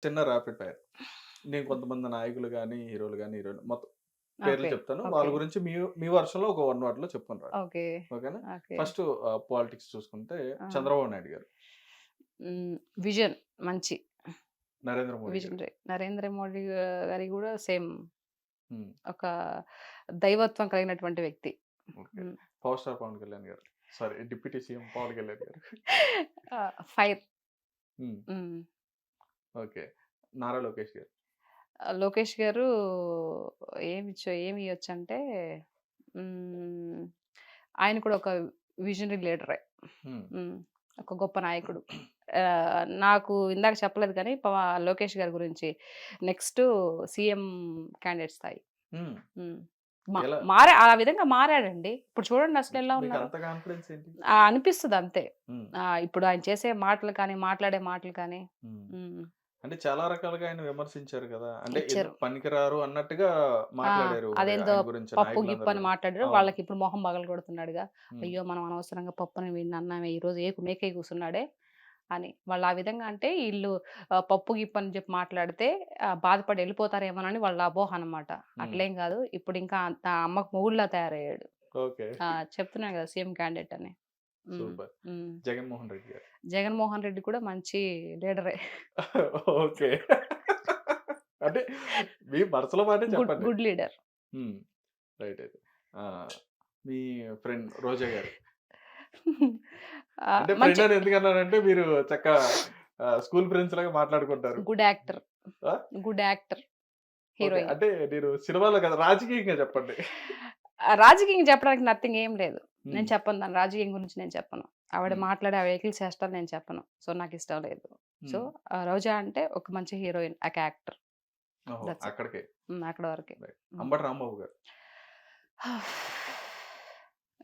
చిన్న rapid fire. నేను కొంతమంది నాయకులు గాని, హీరోలు గాని, హీరోయిన్లు మొత్తం పేర్లు ఓకే. చెప్తాను. వాళ్ళ ఓకే. గురించి మీ మీ వర్షన్‌లో ఒక 1 వర్డ్‌లో చెప్పండి రాండి. ఓకే. ఓకేనా? ఓకే. ఫస్ట్ పాలిటిక్స్ చూసుకుంటే ఆ! చంద్రబాబు నాయుడు గారు, హ్మ్. విజన్ మంచి నరేంద్ర మోడీ గారు. విజనరీ. నరేంద్ర మోడీ గారి గూడా సేమ్ హ్మ్. ఒక దైవత్వం కలిగినటువంటి వ్యక్తి. ఓకే. హ్మ్. పవర్ స్టార్ పవన్ కళ్యాణ్ గారు. Sorry deputy CM Pawan Kalyan గారు. ఫైర్. హ్మ్. హ్మ్. ఓకే. నారా లోకేష్ గారు. లోకేష్ గారు ఏమియ్యొచ్చంటే హ్మ్. ఆయన కూడా ఒక విజనరీ లీడరే. హ్మ్. హ్మ్. ఒక గొప్ప నాయకుడు. నాకు ఇందాక చెప్పలేదు కానీ లోకేష్ గారి గురించి నెక్స్ట్ సీఎం క్యాండిడేట్ స్థాయి. హ్మ్. హ్మ్. ఎలా ఆ విధంగా మారాడండి. ఇప్పుడు చూడండి అసలెలా మీకు ఉన్నారో. అంత కాన్ఫిడెన్స్ ఏంటి? అనిపిస్తది అంతే. హ్మ్. ఇప్పుడు ఆయన చేసే మాటలు కానీ, మాట్లాడే మాటలు కానీ హ్మ్. హ్మ్. అంటే చాలా రకాలుగా ఆయన విమర్శించారు కదా! అంటే ఇచ్చారు. ఎందుకు పనికిరారు అన్నట్టుగా ఆ! మాట్లాడారు మరి అదేందో ఆయన గురించి పప్పు, గిప్పు నాయకులందరూ అని గూడా. మాట్లాడారు. అవును. వాళ్ళకిప్పుడు మొహం పగలగొడుతున్నాడుగా. హ్మ్. అయ్యో! మనం అనవసరంగా పప్పుని వీడిని అన్నామే ఈరోజు మేకై కూసున్నాడే అని. వాళ్ళు ఆ విధంగా అంటే ఈళ్ళు పప్పు, గిప్పు అని చెప్పి మాట్లాడితే బాధపడి ఎళ్ళిపోతారేమోనని వాళ్ళ అపోహ అనమాట. హ్మ్. అట్లేం గాదు. ఇప్పుడింకా అమ్మకు మొగుడులా తయారయ్యాడు. ఓకే. చెప్తున్నాను గదా! సీఎం క్యాండిడేట్ అని. హ్మ్. సూపర్. హ్మ్. జగన్‌మోహన్ రెడ్డి గారు. జగన్‌మోహన్ రెడ్డి కూడా మంచి లీడరే. ఓకే. అంటే మీ మనసులో మాటే గుడ్ చెప్పండి. Good leader. హ్మ్. రైట్ అయితే. ఆ! మీ ఫ్రెండ్ రోజా గారు. అంటే ఫ్రెండ్ మంచి అని ఎందుకన్నానంటే మీరు చక్కగా స్కూల్ ఫ్రెండ్స్ లాగా మాట్లాడుకుంటారు. Good actor. ఆ! Good actor. ఓకే. హీరోయిన్. అంటే నేను సినిమాలో కాదు రాజకీయంగా చెప్పండి. రాజకీయంగా చెప్పడానికి నథింగ్ ఏం లేదు. హ్మ్. నేను చెప్పను దాని రాజకీయం గురించి నేను చెప్పను. ఆవిడ హ్మ్. మాట్లాడే ఆ వెహికల్ చేష్టలు నేను చెప్పను. సో, నాకిష్టం లేదు. సో, హ్మ్. రోజా అంటే ఒక మంచి హీరోయిన్. యాక్టర్. ఓహో! That's it. అక్కడికే. అక్కడి వరకే. రైట్. హ్మ్. అంబటి రాంబాబు గారు.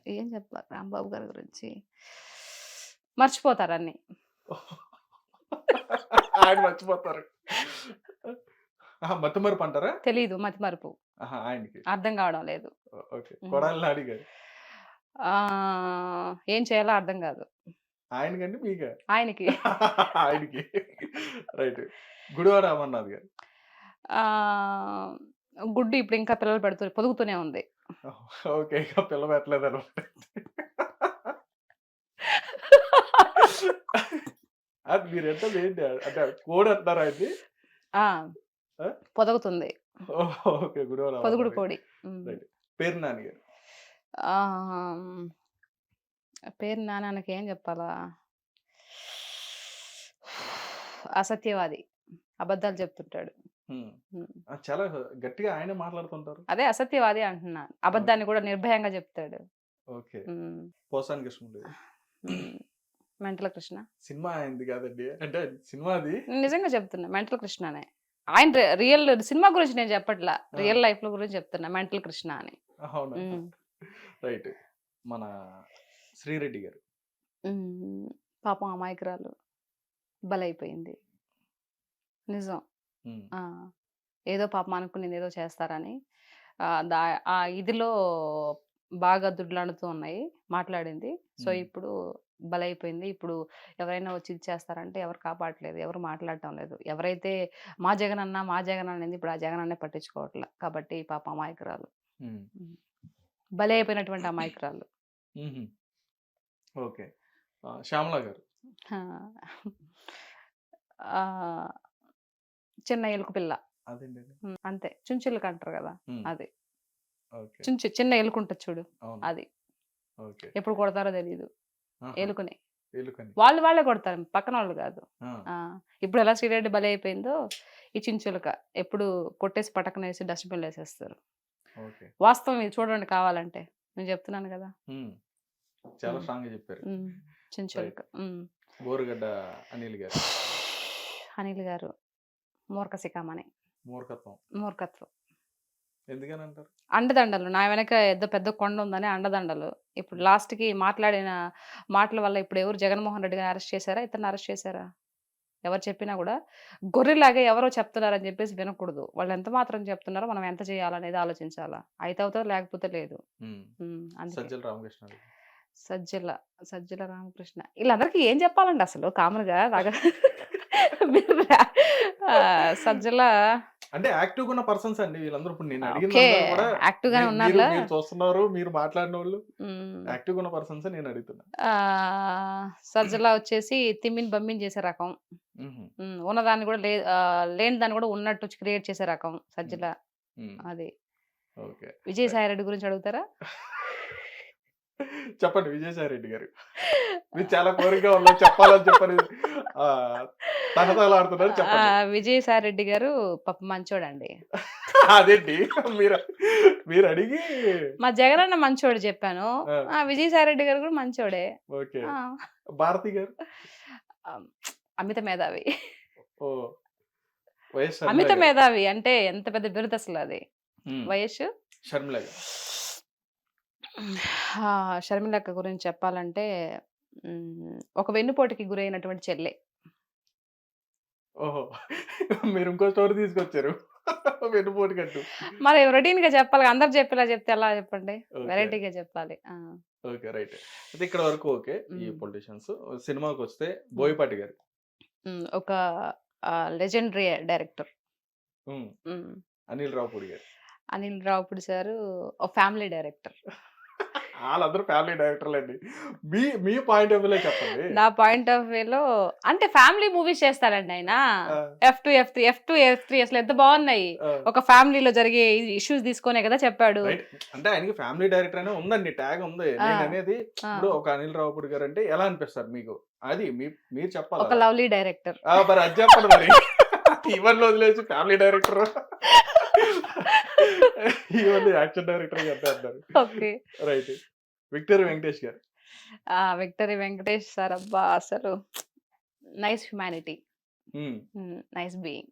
ఏం చెప్పాలి రాంబాబు గారి గురించి? మర్చిపోతారన్నీ. ఆయన మర్చిపోతారు. ఆహా! మతిమరుపు అంటారా? తెలీదు మతిమరుపు. ఆహా! ఆయనకి. అర్థం కావడం లేదు. ఓకే. హ్మ్. కొడాలి నాని గారు. ఏం చేయాలో అర్థం కాదు. ఆయనకండి మీకా? ఆయనకి. ఆయనకి. రైట్. గుడివాడ అమర్నాథ్ గారు. ఆహ్, గుడ్డు ఇప్పుడు ఇంకా పిల్లలు పొదుగుతూనే ఉంది. ఓకే. ఇక పిల్ల పెట్టలేదనమాట. అది మీరంటది ఏంటి? అంటే కోడి అంటున్నారా ఆయన్ని? ఆ! ఆ! పొదుగుతుంది. ఓకే. గుడివాడ పొదుగుడు అమర్నాథ్ గారు. కోడి. హ్మ్. రైట్. పేరు నాని గారు. ఆహ్, పేరు నాన్నకి ఏం చెప్పాలా? అసత్యవాది. అబద్ధాలు చెప్తుంటాడు. హ్మ్. హ్మ్. చాలా గట్టిగా ఆయనే మాట్లాడుతుంటారు. అదే అసత్యవాది అంటున్నా. ఓకే. అబద్ధాన్ని కూడా నిర్భయంగా చెప్తాడు. ఓకే. హ్మ్. పోసాని కృష్ణమూర్తి గారు. హ్మ్. మెంటల్ కృష్ణ. సినిమా ఆయనది కాదండి. అంటే సినిమాది. నేను నిజంగా చెప్తున్నా. మెంటల్ కృష్ణనే. ఆయన రియల్ సినిమా గురించి నేను చెప్పట్లా. ఆ! రియల్ లైఫ్‌లో గురించి చెప్తున్నా. మెంటల్ కృష్ణ అని. అవునా? హ్మ్. రైట్. మన శ్రీరెడ్డి గారు. హ్మ్. పాపం అమాయకురాలు. బలైపోయింది. నిజం. హ్మ్. ఆ! ఏదో పాపం అనుకునిందేదో చేస్తారని ఆహ్, దా ఆ ఇదిలో బాగా దుడ్లాడుతూ ఉన్నాయి. మాట్లాడింది. సో, హ్మ్. ఇప్పుడు బలైపోయింది. ఇప్పుడు ఎవరైనా వచ్చి ఇది చేస్తారంటే ఎవరు కాపాడట్లేదు. ఎవరు మాట్లాడటం లేదు. ఎవరైతే మా జగనన్న, మా జగనన్న అనింది ఇప్పుడు ఆ జగనన్నే పట్టించుకోవట్ల. కాబట్టి పాపం అమాయకురాలు. హ్మ్. హ్మ్. బలైపోయినటువంటి అమాయకురాలు. హుహు. ఓకే. శ్యామల గారు. ఆ! ఆహ్, చిన్న ఎలుక పిల్ల. అదేంటండి? అంతే. చుంచులక అంటారు గదా! హ్మ్. అది. ఓకే. చిన్న ఎలుకుంటది చూడు. అవును. అది. ఓకే. ఎప్పుడు కొడతారో తెలీదు. ఆహా! ఎలుకని. ఎలుకని. వాళ్ళే కొడతారు. పక్కనోళ్ళు గాదు. ఆ! ఆ! ఇప్పుడెలా శ్రీరెడ్డి బలైపోయిందో, ఈ చించులక. ఎప్పుడు కొట్టేసి పటక్కనేసి డస్ట్‌బిన్‌లో ఏసేస్తారు. ఓకే. వాస్తవం ఇది చూడండి కావాలంటే. నేను చెప్తున్నాను గదా! హ్మ్. చాలా హ్మ్. స్ట్రాంగ్‌గా చెప్పారు. హ్మ్. చించులక. రైట్. హ్మ్. బోరుగడ్డ అనిల్ గారు. అనిల్ గారు మూర్ఖ శిఖామణి. మూర్ఖత్వం. మూర్ఖత్వం. ఎందుకనంటారు? అండదండలు. నా వెనక ఏదో పెద్ద కొండుందని అండదండలు. ఇప్పుడు హ్మ్. లాస్ట్‌కి మాట్లాడిన మాటల వల్ల ఇప్పుడు ఎవరు జగన్‌మోహన్ రెడ్డి గారిని అరెస్ట్ చేసారా? ఇతన్ని అరెస్ట్ చేసారా? ఎవరు చెప్పినా గూడా గొర్రెలాగా ఎవరో చెప్తున్నారని జెప్పేసి వినకూడదు. వాళ్ళు ఎంత మాత్రం చెప్తున్నారో మనం ఎంత చేయాలనేది ఆలోచించాలా. అయితే అవుతది లేకపోతే లేదు. హ్మ్. అందుకే. సజ్జల రామకృష్ణారెడ్డి. సజ్జల, సజ్జల రామకృష్ణ ఈళ్ళందరికీ ఏం జెప్పాలండి అసలు కామన్‌గా సజ్జల అంటే యాక్టివ్ ఉన్న పర్సన్స్ అండి వీళ్ళందరూ. ఇప్పుడు నేను అడిగిన ఓకే. కూడా యాక్టివ్ గానే మీరు ఉన్నారులా. మీరు చూస్తున్నారు, మీరు మాట్లాడిన వాళ్ళు ఉమ్. యాక్టివ్ ఉన్న పర్సన్స్ నేను అడుగుతున్నా. సజ్జల వచ్చేసి తిమ్మిని బమ్మిని చేసే రకం. మ్మ్. ఉన్నదాన్ని కూడా లేని దాన్ని కూడా ఉన్నట్టు క్రియేట్ చేసే రకం సజ్జల. మ్మ్. అది. ఓకే, విజయసాయి రెడ్డి గురించి అడుగుతారా? చెప్పండి విజయసాయి రెడ్డి గారు. మీరు చాలా కోరికగా ఉన్నారు చెప్పాలని చెప్పని తహతలాడుతున్నారు, చెప్పండి. విజయసాయి రెడ్డి గారు పాప మంచోడండి. అదేంటి మీరు మీరు అడిగి మా జగనన్న మంచోడు చెప్పాను. విజయసాయి రెడ్డి గారు కూడా మంచోడే. ఓకే. ఆ, భారతి గారు ఆ, అమిత మేధావి. ఓ వైఎస్ అమిత షర్మిల గారు. మేధావి అంటే ఎంత పెద్ద బిరుదు అసలు అది. మ్మ్. వయస్సు. షర్మిల గారు. షర్మిలక్క గురించి చెప్పాలంటే ఒక వెన్నుపోటుకి గురైనటువంటి చెల్లె. ఓహో, మీరు ఇంకో స్టోరీ తీసుకొచ్చారు వెన్నుపోటు కట్టు. మరి రొటీన్ గా చెప్పాలి, అందరు చెప్పేలా చెప్తే ఎలా చెప్పండి, ఓకే. వెరైటీగా చెప్పాలి. Okay, right. అయితే ఇక్కడ వరకు ఓకే. ఈ మ్మ్. పొలిటీషియన్స్ సినిమాకి వస్తే బోయపాటి గారు. ఒక లెజెండరీ డైరెక్టర్. మ్మ్. అనిల్ రావుపూడి గారు. అనిల్ రావుపూడి సారు ఒక ఫ్యామిలీ డైరెక్టర్. వాళ్ళందరూ ఫ్యామిలీ డైరెక్టర్లు అండి. మీ పాయింట్ ఆఫ్ వ్యూలో చెప్పండి. నా పాయింట్ ఆఫ్ వ్యూలో అంటే ఫ్యామిలీ మూవీస్ చేస్తారండి ఆయన. ఆ, F2 F3 అసలు ఎంత బాగున్నాయి. ఆ, ఒక ఫ్యామిలీలో జరిగే ఇష్యూస్ తీసుకొనే కదా చెప్పాడు. రైట్. అంటే ఆయనకి ఫ్యామిలీ డైరెక్టర్ అనే ఉందండి, ట్యాగ్ ఉంది. నేను అనేది ఇప్పుడు ఒక అనిల్ రావుపూడి గారు అంటే ఎలా అనిపిస్తారు మీకు? అది మీరు చెప్పాలి. ఒక లవ్లీ డైరెక్టర్. మరి అది చెప్పండి మరి. ఇవన్నీ వదిలేసి ఫ్యామిలీ డైరెక్టర్ ఇవన్నీ యాక్షన్ డైరెక్టర్ అంటే అంటారు. ఓకే. రైట్. విక్టరీ వెంకటేష్ గారు. విక్టరీ వెంకటేష్ సార్ అబ్బా అసలు నైస్ హ్యుమానిటీ, మ్మ్. నైస్ బీయింగ్,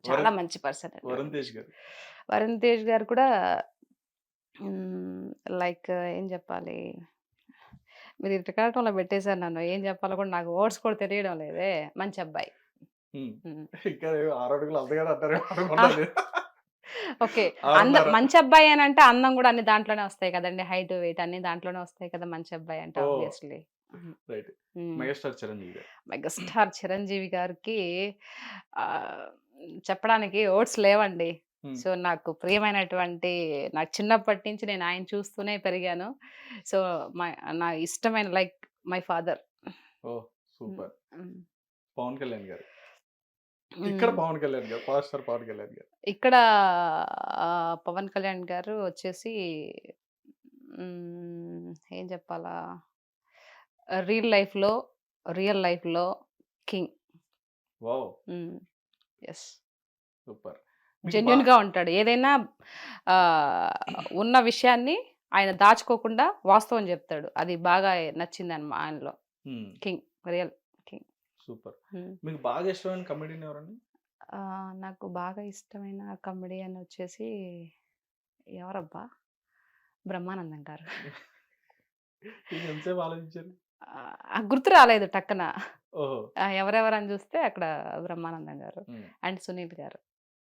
చాలా మంచి పర్సన్. వరుణ్ తేజ్ గారు. వరుణ్ తేజ్ గారు కూడా లైక్ ఏం చెప్పాలి, మీరు ఇటకాటంలో పెట్టేశారు నన్ను, ఏం చెప్పాలో కూడా నాకు వర్డ్స్ కూడా తెలియడం లేదే. మంచి అబ్బాయి. మ్మ్. ఇంకా 6 అడుగులు అందగానే అంటారు అనుకుంటాను. ఓకే. అవునారా? మంచి అబ్బాయి అని అంటే అందం కూడా అన్ని దాంట్లోనే వస్తాయి కదండి, హైట్ వెయిట్ అన్ని దాంట్లోనే వస్తాయి కదా మంచి అబ్బాయి అంటే. ఓ. Obviously right. Megastar Chiranjeevi garu. Megastar Chiranjeevi గారికి ఆ, చెప్పడానికి వర్డ్స్ లేవండి. మ్మ్. సో నాకు ప్రియమైనటువంటి, నాకు చిన్నప్పటి నుంచి నేను ఆయన చూస్తూనే పెరిగాను. సో నా ఇష్టమైన like my father. Oh super. Pawan Kalyan గారు. ఇక్కడ పవన్ కళ్యాణ్ గారు, పవర్ స్టార్ పవన్ కళ్యాణ్ గారు. ఇక్కడ పవన్ కళ్యాణ్ గారు వచ్చేసి ఏం చెప్పాలా, రియల్ లైఫ్లో king. Wow, yes. Super. Genuine గా ఉంటాడు. ఏదైనా ఉన్న విషయాన్ని ఆయన దాచుకోకుండా వాస్తవం చెప్తాడు. అది బాగా నచ్చింది ఆయనలో. King, real king. సూపర్. మీకు బాగా ఇష్టమైన కమెడియన్ ఎవరండి? నాకు బాగా ఇష్టమైన కమెడియన్ వచ్చేసి ఎవరబ్బా, బ్రహ్మానందం గారు. ఎంతసేపు ఆలోచించారు? గుర్తు రాలేదు టక్కన. ఓహో. ఎవరెవరని చూస్తే అక్కడ బ్రహ్మానందం గారు అండ్ సునీల్ గారు.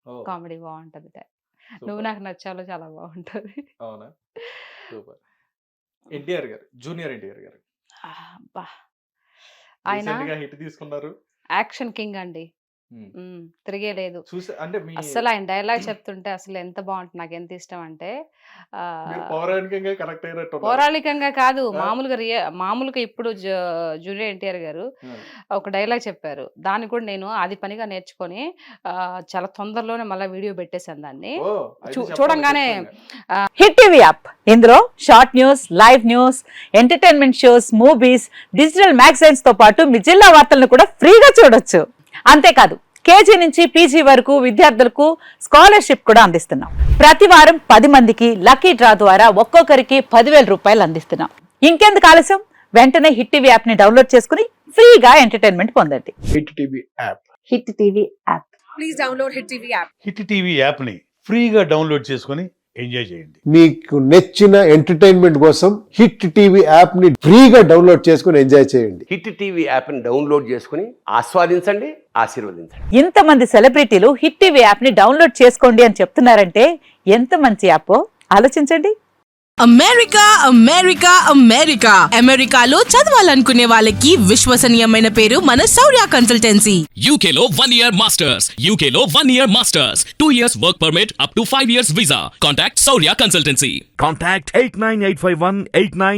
ఓ, కామెడీ బాగుంటది. నువ్వు సూపర్. నాకు నచ్చాలో చాలా బాగుంటది. అవునా? సూపర్. ఎన్టీఆర్ గారు, జూనియర్ ఎన్టీఆర్ గారు. అబ్బా, ఆయన రీసెంట్ గా హిట్ తీసుకున్నారు. యాక్షన్ కింగ్ అండి. తిరిగే లేదు చూసే అంటే మీ అస్సలు. ఆయన డైలాగ్ చెప్తుంటే అసలు ఎంత బాగుంటుంది, నాకు ఎంత ఇష్టం అంటే మీరు పౌరాణికంగా కనెక్ట్ అయినట్టు పౌరాణికంగా కాదు, మామూలుగా ఇప్పుడు జూనియర్ ఎన్టీఆర్ గారు ఒక డైలాగ్ చెప్పారు. దాన్ని కూడా నేను అది పనిగా నేర్చుకొని చాలా తొందరలోనే మళ్ళీ వీడియో పెట్టేశాను దాన్ని. చూడంగానే హిట్ టీవీ యాప్, ఇందులో short news, live news, entertainment shows, movies, digital magazines తో పాటు మీ జిల్లా వార్తలను కూడా ఫ్రీగా చూడొచ్చు. అంతేకాదు కేజీ నుంచి పీజీ వరకు విద్యార్థులకు స్కాలర్షిప్ కూడా అందిస్తున్నాం. ప్రతి వారం 10 మందికి లక్కీ డ్రా ద్వారా ఒక్కొక్కరికి 10,000 రూపాయలు అందిస్తున్నాం. ఇంకెందుకు ఆలస్యం, వెంటనే హిట్ టీవీ యాప్ ని డౌన్లోడ్ చేసుకుని ఫ్రీగా ఎంటర్టైన్మెంట్ పొందండి. Hit TV app. Hit TV app. Please download Hit TV app. Hit TV యాప్ని ఫ్రీగా డౌన్లోడ్ చేసుకొని ఎంజాయ్ చేయండి. మీకు నచ్చిన ఎంటర్టైన్మెంట్ కోసం హిట్ టీవీ యాప్ ని ఫ్రీగా డౌన్లోడ్ చేసుకుని ఎంజాయ్ చేయండి. హిట్ టీవీ యాప్ని డౌన్లోడ్ చేసుకుని ఆస్వాదించండి, ఆశీర్వదించండి. ఇంతమంది సెలబ్రిటీలు హిట్ టీవీ యాప్ ని డౌన్లోడ్ చేసుకోండి అని చెప్తున్నారంటే ఎంత మంచి యాప్ ఆలోచించండి. అమెరికా అమెరికా అమెరికా అమెరికాలో చదవాలనుకునే వాళ్ళకి విశ్వసనీయమైన పేరు మన శౌర్య కన్సల్టెన్సీ. UK లో 1 year masters. UK లో 1 year masters. 2 years work permit up to 5 years visa. Contact Saurya Consultancy. Contact 89851 89